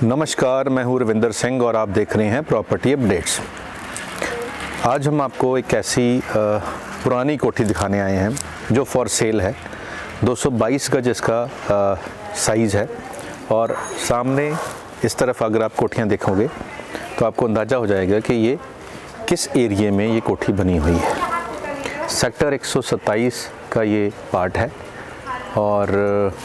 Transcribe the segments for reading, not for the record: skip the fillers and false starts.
नमस्कार, मैं हूँ रविंदर सिंह और आप देख रहे हैं प्रॉपर्टी अपडेट्स। आज हम आपको एक ऐसी पुरानी कोठी दिखाने आए हैं जो फॉर सेल है। 222 गज इसका साइज़ है और सामने इस तरफ अगर आप कोठियाँ देखोगे तो आपको अंदाज़ा हो जाएगा कि ये किस एरिए में ये कोठी बनी हुई है। सेक्टर 127 का ये पार्ट है और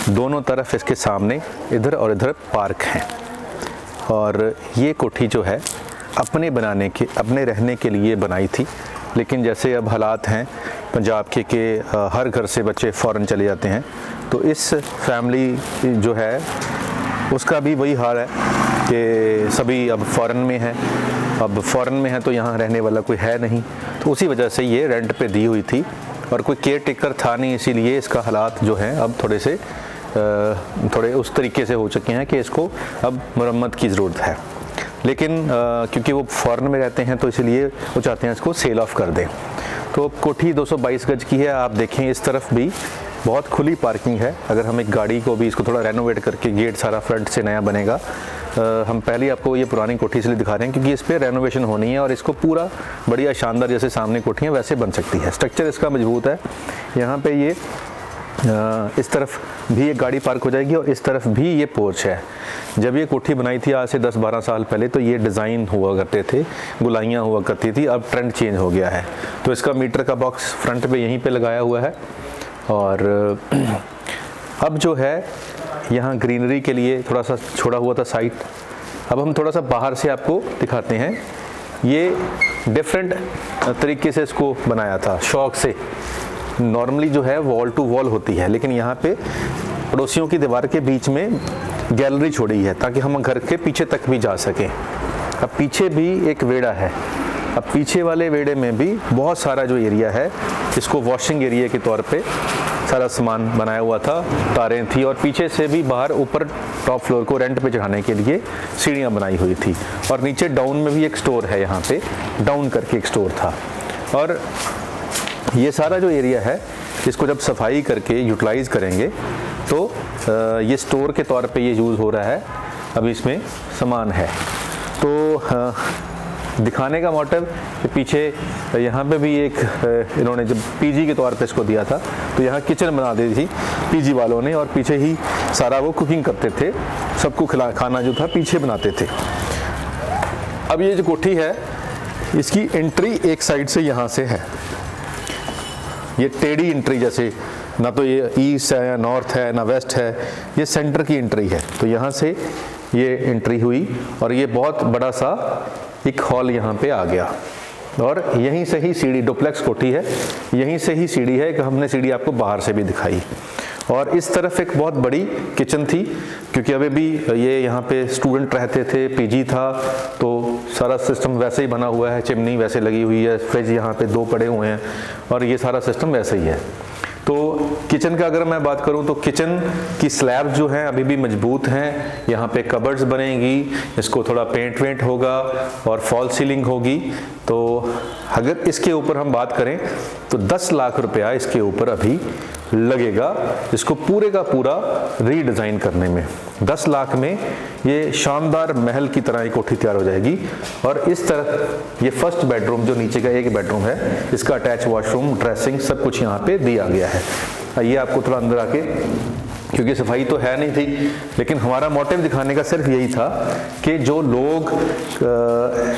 दोनों तरफ इसके सामने इधर और इधर पार्क हैं और ये कोठी जो है अपने रहने के लिए बनाई थी, लेकिन जैसे अब हालात हैं पंजाब के हर घर से बच्चे फ़ौरन चले जाते हैं, तो इस फैमिली जो है उसका भी वही हाल है कि सभी अब फ़ौरन में हैं। अब फ़ौरन में है तो यहाँ रहने वाला कोई है नहीं, तो उसी वजह से ये रेंट पे दी हुई थी और कोई केयर टेकर था नहीं, इसीलिए इसका हालात जो हैं अब थोड़े उस तरीके से हो चुके हैं कि इसको अब मरम्मत की ज़रूरत है। लेकिन क्योंकि वो फ़ॉरेन में रहते हैं तो इसलिए वो चाहते हैं इसको सेल ऑफ कर दें। तो कोठी 222 गज की है। आप देखें इस तरफ भी बहुत खुली पार्किंग है। अगर हम एक गाड़ी को भी इसको थोड़ा रेनोवेट करके गेट सारा फ्रंट से नया बनेगा। हम पहले आपको ये पुरानी कोठी इसलिए दिखा रहे हैं क्योंकि इस पर रेनोवेशन होनी है और इसको पूरा बढ़िया शानदार जैसे सामने कोठियाँ वैसे बन सकती है। स्ट्रक्चर इसका मजबूत है। यहाँ पे ये इस तरफ भी एक गाड़ी पार्क हो जाएगी और इस तरफ भी ये पोर्च है। जब ये कोठी बनाई थी आज से 10-12 साल पहले तो ये डिज़ाइन हुआ करते थे, गुलाइयाँ हुआ करती थी। अब ट्रेंड चेंज हो गया है, तो इसका मीटर का बॉक्स फ्रंट पे यहीं पे लगाया हुआ है। और अब जो है यहाँ ग्रीनरी के लिए थोड़ा सा छोड़ा हुआ था साइट। अब हम थोड़ा सा बाहर से आपको दिखाते हैं। ये डिफरेंट तरीके से इसको बनाया था, शौक से। नॉर्मली जो है वॉल टू वॉल होती है, लेकिन यहाँ पे पड़ोसियों की दीवार के बीच में गैलरी छोड़ी है ताकि हम घर के पीछे तक भी जा सकें। अब पीछे भी एक वेड़ा है। अब पीछे वाले वेड़े में भी बहुत सारा जो एरिया है, इसको वॉशिंग एरिया के तौर पे सारा सामान बनाया हुआ था, तारें थी और पीछे से भी बाहर ऊपर टॉप फ्लोर को रेंट पे चढ़ाने के लिए सीढ़ियाँ बनाई हुई थी। और नीचे डाउन में भी एक स्टोर है, यहाँ पे डाउन करके एक स्टोर था। और ये सारा जो एरिया है इसको जब सफाई करके यूटिलाइज़ करेंगे तो ये स्टोर के तौर पे ये यूज़ हो रहा है। अभी इसमें सामान है तो दिखाने का मोटिव कि पीछे यहाँ पे भी एक इन्होंने जब पीजी के तौर पे इसको दिया था तो यहाँ किचन बना दी थी पीजी वालों ने और पीछे ही सारा वो कुकिंग करते थे, सबको खाना जो था पीछे बनाते थे। अब ये जो कोठी है इसकी एंट्री एक साइड से यहाँ से है। ये टेढ़ी एंट्री, जैसे ना तो ये ईस्ट है या नॉर्थ है ना वेस्ट है, ये सेंटर की एंट्री है। तो यहाँ से ये एंट्री हुई और ये बहुत बड़ा सा एक हॉल यहाँ पे आ गया और यहीं से ही सीढ़ी, डुप्लेक्स कोठी है, यहीं से ही सीढ़ी है कि हमने सीढ़ी आपको बाहर से भी दिखाई। और इस तरफ एक बहुत बड़ी किचन थी क्योंकि अभी भी ये यहाँ पे स्टूडेंट रहते थे, पीजी था, तो सारा सिस्टम वैसे ही बना हुआ है। चिमनी वैसे लगी हुई है, फ्रिज यहाँ पे 2 पड़े हुए हैं और ये सारा सिस्टम वैसे ही है। तो किचन का अगर मैं बात करूं तो किचन की स्लैब जो है अभी भी मजबूत हैं। यहाँ पे कबर्ड्स बनेंगी, इसको थोड़ा पेंट वेंट होगा और फॉल सीलिंग होगी। तो अगर इसके ऊपर हम बात करें तो 10 लाख रुपया इसके ऊपर अभी लगेगा इसको पूरे का पूरा रीडिज़ाइन करने में। 10 लाख में ये शानदार महल की तरह एक कोठी तैयार हो जाएगी। और इस तरफ ये फर्स्ट बेडरूम जो नीचे का एक बेडरूम है, इसका अटैच वॉशरूम, ड्रेसिंग सब कुछ यहाँ पे दिया गया है। आइए आपको थोड़ा अंदर आके, क्योंकि सफाई तो है नहीं थी, लेकिन हमारा मोटिव दिखाने का सिर्फ यही था कि जो लोग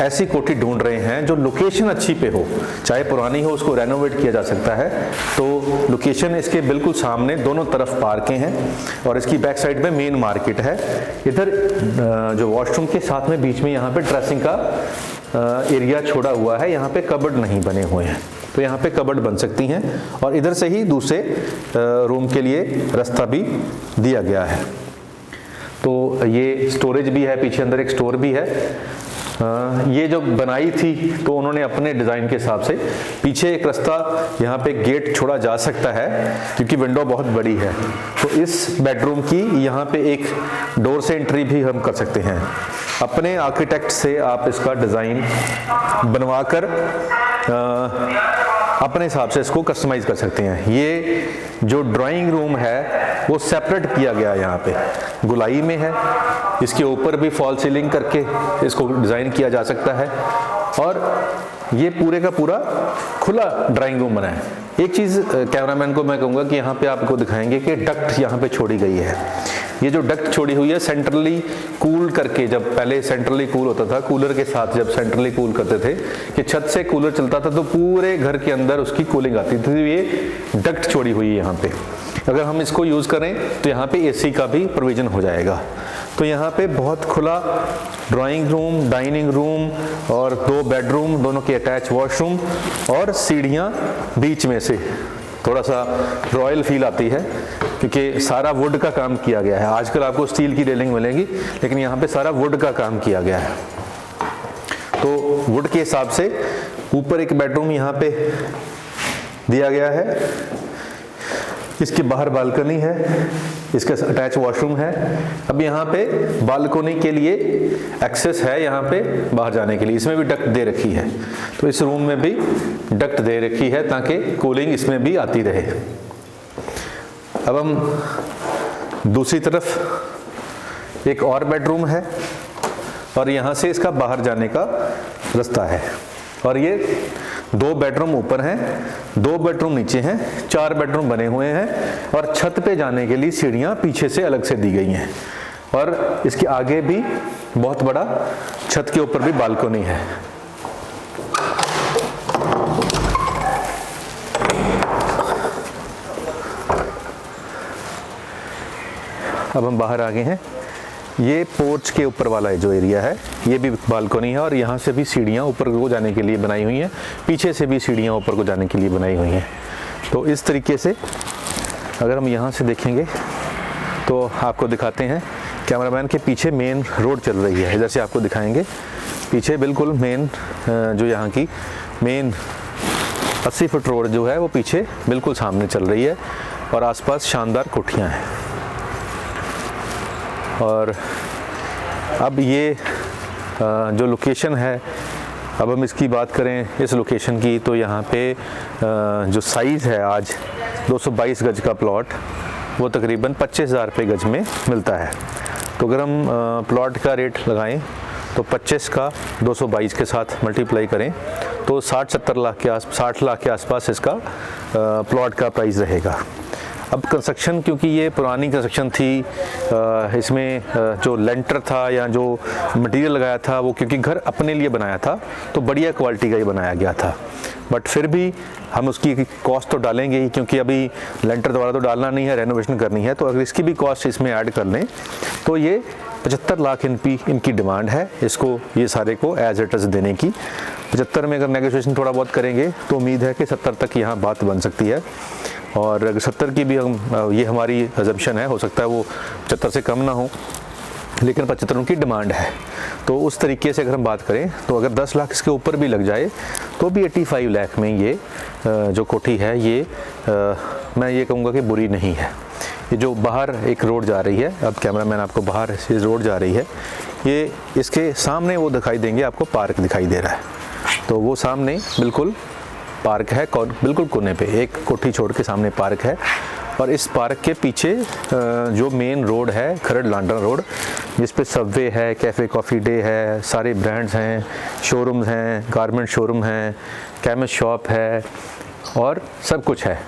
ऐसी कोठी ढूंढ रहे हैं जो लोकेशन अच्छी पे हो, चाहे पुरानी हो उसको रेनोवेट किया जा सकता है। तो लोकेशन इसके बिल्कुल सामने दोनों तरफ पार्कें हैं और इसकी बैक साइड में मेन मार्केट है। इधर जो वॉशरूम के साथ में बीच में यहाँ पे ड्रेसिंग का एरिया छोड़ा हुआ है, यहाँ पे कबर्ड नहीं बने हुए हैं, तो यहाँ पे कबर्ड बन सकती हैं और इधर से ही दूसरे रूम के लिए रास्ता भी दिया गया है। तो ये स्टोरेज भी है, पीछे अंदर एक स्टोर भी है। ये जो बनाई थी तो उन्होंने अपने डिज़ाइन के हिसाब से पीछे एक रास्ता यहाँ पे गेट छोड़ा जा सकता है क्योंकि विंडो बहुत बड़ी है। तो इस बेडरूम की यहाँ पे एक डोर से एंट्री भी हम कर सकते हैं। अपने आर्किटेक्ट से आप इसका डिज़ाइन बनवाकर अपने हिसाब से इसको कस्टमाइज़ कर सकते हैं। ये जो ड्राइंग रूम है वो सेपरेट किया गया है, यहाँ पे गुलाई में है, इसके ऊपर भी फॉल सीलिंग करके इसको डिज़ाइन किया जा सकता है और ये पूरे का पूरा खुला ड्राइंग रूम बना है। एक चीज़ कैमरामैन को मैं कहूँगा कि यहाँ पे आपको दिखाएंगे कि डक्ट यहाँ पे छोड़ी गई है। ये जो डक्ट छोड़ी हुई है सेंट्रली कूल करके, जब पहले सेंट्रली कूल होता था, कूलर के साथ जब सेंट्रली कूल करते थे कि छत से कूलर चलता था तो पूरे घर के अंदर उसकी कूलिंग आती थी, ये डक्ट छोड़ी हुई है यहाँ पे। अगर हम इसको यूज़ करें तो यहाँ पे एसी का भी प्रोविज़न हो जाएगा। तो यहाँ पे बहुत खुला ड्राइंग रूम, डाइनिंग रूम और 2 बेडरूम, दोनों के अटैच वॉशरूम और सीढ़ियाँ बीच में से, थोड़ा सा रॉयल फील आती है क्योंकि सारा वुड का काम किया गया है। आजकल आपको स्टील की रेलिंग मिलेगी लेकिन यहाँ पे सारा वुड का काम किया गया है। तो वुड के हिसाब से ऊपर एक बेडरूम यहाँ पे दिया गया है, इसके बाहर बालकनी है, इसका अटैच वॉशरूम है। अब यहाँ पे बालकनी के लिए एक्सेस है, यहाँ पे बाहर जाने के लिए इसमें भी डक्ट दे रखी है। तो इस रूम में भी डक्ट दे रखी है ताकि कूलिंग इसमें भी आती रहे। अब हम दूसरी तरफ एक और बेडरूम है और यहाँ से इसका बाहर जाने का रास्ता है और ये 2 बेडरूम ऊपर हैं, 2 बेडरूम नीचे हैं, 4 बेडरूम बने हुए हैं और छत पे जाने के लिए सीढ़ियाँ पीछे से अलग से दी गई हैं और इसके आगे भी बहुत बड़ा छत के ऊपर भी बालकनी है। अब हम बाहर आ गए हैं। ये पोर्च के ऊपर वाला जो एरिया है ये भी बालकनी है और यहाँ से भी सीढ़ियाँ ऊपर को जाने के लिए बनाई हुई हैं, पीछे से भी सीढ़ियाँ ऊपर को जाने के लिए बनाई हुई हैं। तो इस तरीके से अगर हम यहाँ से देखेंगे तो आपको दिखाते हैं, कैमरामैन के पीछे मेन रोड चल रही है, इधर से आपको दिखाएंगे। पीछे बिल्कुल मेन जो यहाँ की मेन 80 फुट रोड जो है वो पीछे बिल्कुल सामने चल रही है और आसपास शानदार कोठियाँ हैं। और अब ये जो लोकेशन है, अब हम इसकी बात करें इस लोकेशन की, तो यहाँ पे जो साइज़ है आज 222 गज का प्लॉट वो तकरीबन 25,000 रुपये गज में मिलता है। तो अगर हम प्लॉट का रेट लगाएं तो 25 का 222 के साथ मल्टीप्लाई करें तो 60 लाख के आसपास इसका प्लॉट का प्राइस रहेगा। अब कंस्ट्रक्शन, क्योंकि ये पुरानी कंस्ट्रक्शन थी, इसमें जो लेंटर था या जो मटेरियल लगाया था वो क्योंकि घर अपने लिए बनाया था तो बढ़िया क्वालिटी का ही बनाया गया था, बट फिर भी हम उसकी कॉस्ट तो डालेंगे ही क्योंकि अभी लेंटर दोबारा तो डालना नहीं है, रेनोवेशन करनी है। तो अगर इसकी भी कॉस्ट इसमें ऐड कर लें तो ये 75 लाख इनकी डिमांड है, इसको ये सारे को एज इट इज़ देने की। 75 में अगर नेगोशिएशन थोड़ा बहुत करेंगे तो उम्मीद है कि 70 तक यहाँ बात बन सकती है। और अगर 70 की भी हम, ये हमारी अजम्पशन है, हो सकता है वो 75 से कम ना हो, लेकिन 75 उनकी डिमांड है। तो उस तरीके से अगर हम बात करें तो अगर 10 लाख इसके ऊपर भी लग जाए तो भी 85 लाख में ये जो कोठी है ये मैं ये कहूँगा कि बुरी नहीं है। ये जो बाहर एक रोड जा रही है, अब कैमरामैन आपको बाहर से रोड जा रही है, ये इसके सामने वो दिखाई देंगे, आपको पार्क दिखाई दे रहा है। तो वो सामने बिल्कुल पार्क है, बिल्कुल कोने पे एक कोठी छोड़ के सामने पार्क है और इस पार्क के पीछे जो मेन रोड है खरड़ लांडा रोड, जिस पे सबवे है, कैफ़े कॉफ़ी डे है, सारे ब्रांड्स हैं, शोरूम्स हैं, गारमेंट शोरूम हैं, केमिस्ट शॉप है और सब कुछ है।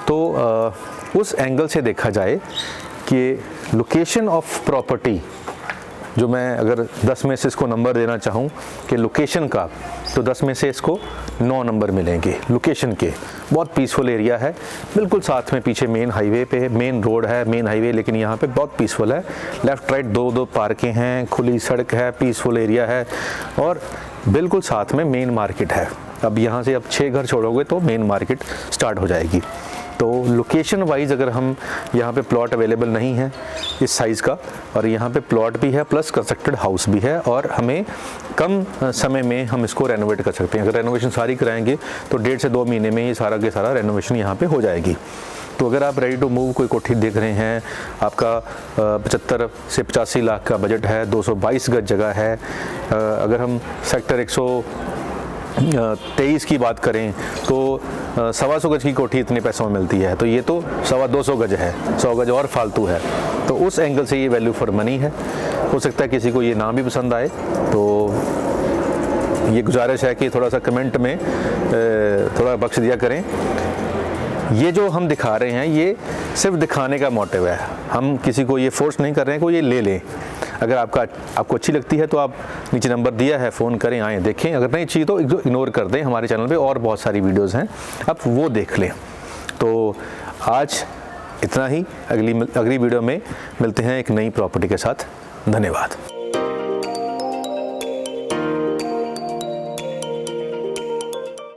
तो उस एंगल से देखा जाए कि लोकेशन ऑफ प्रॉपर्टी, जो मैं अगर 10 में से इसको नंबर देना चाहूँ कि लोकेशन का, तो 10 में से इसको 9 नंबर मिलेंगे लोकेशन के। बहुत पीसफुल एरिया है, बिल्कुल साथ में पीछे मेन हाईवे पे मेन रोड है, मेन हाईवे, लेकिन यहाँ पे बहुत पीसफुल है। लेफ़्ट राइट दो पार्कें हैं, खुली सड़क है, पीसफुल एरिया है और बिल्कुल साथ में मेन मार्केट है। अब यहाँ से अब 6 घर छोड़ोगे तो मेन मार्केट स्टार्ट हो जाएगी। तो लोकेशन वाइज अगर हम यहाँ पे प्लॉट अवेलेबल नहीं है इस साइज़ का, और यहाँ पे प्लॉट भी है प्लस कंस्ट्रक्टेड हाउस भी है, और हमें कम समय में हम इसको रेनोवेट कर सकते हैं। अगर रेनोवेशन सारी कराएंगे तो 1.5 से 2 महीने में ये सारा के सारा रेनोवेशन यहाँ पे हो जाएगी। तो अगर आप रेडी टू मूव कोई कोठी देख रहे हैं, आपका 75 से 85 लाख का बजट है, 222 गज जगह है, अगर हम सेक्टर 23 की बात करें तो 125 गज की कोठी इतने पैसों में मिलती है, तो ये तो 225 गज है, 100 गज और फालतू है। तो उस एंगल से ये वैल्यू फॉर मनी है। हो सकता है किसी को ये ना भी पसंद आए, तो ये गुजारिश है कि थोड़ा सा कमेंट में थोड़ा बख्श दिया करें। ये जो हम दिखा रहे हैं ये सिर्फ दिखाने का मोटिव है, हम किसी को ये फोर्स नहीं कर रहे हैं कि ये ले लें। अगर आपको अच्छी लगती है तो आप नीचे नंबर दिया है, फ़ोन करें, आएँ देखें। अगर नहीं चाहिए तो इग्नोर कर दें। हमारे चैनल पे और बहुत सारी वीडियोस हैं, आप वो देख लें। तो आज इतना ही, अगली वीडियो में मिलते हैं एक नई प्रॉपर्टी के साथ। धन्यवाद।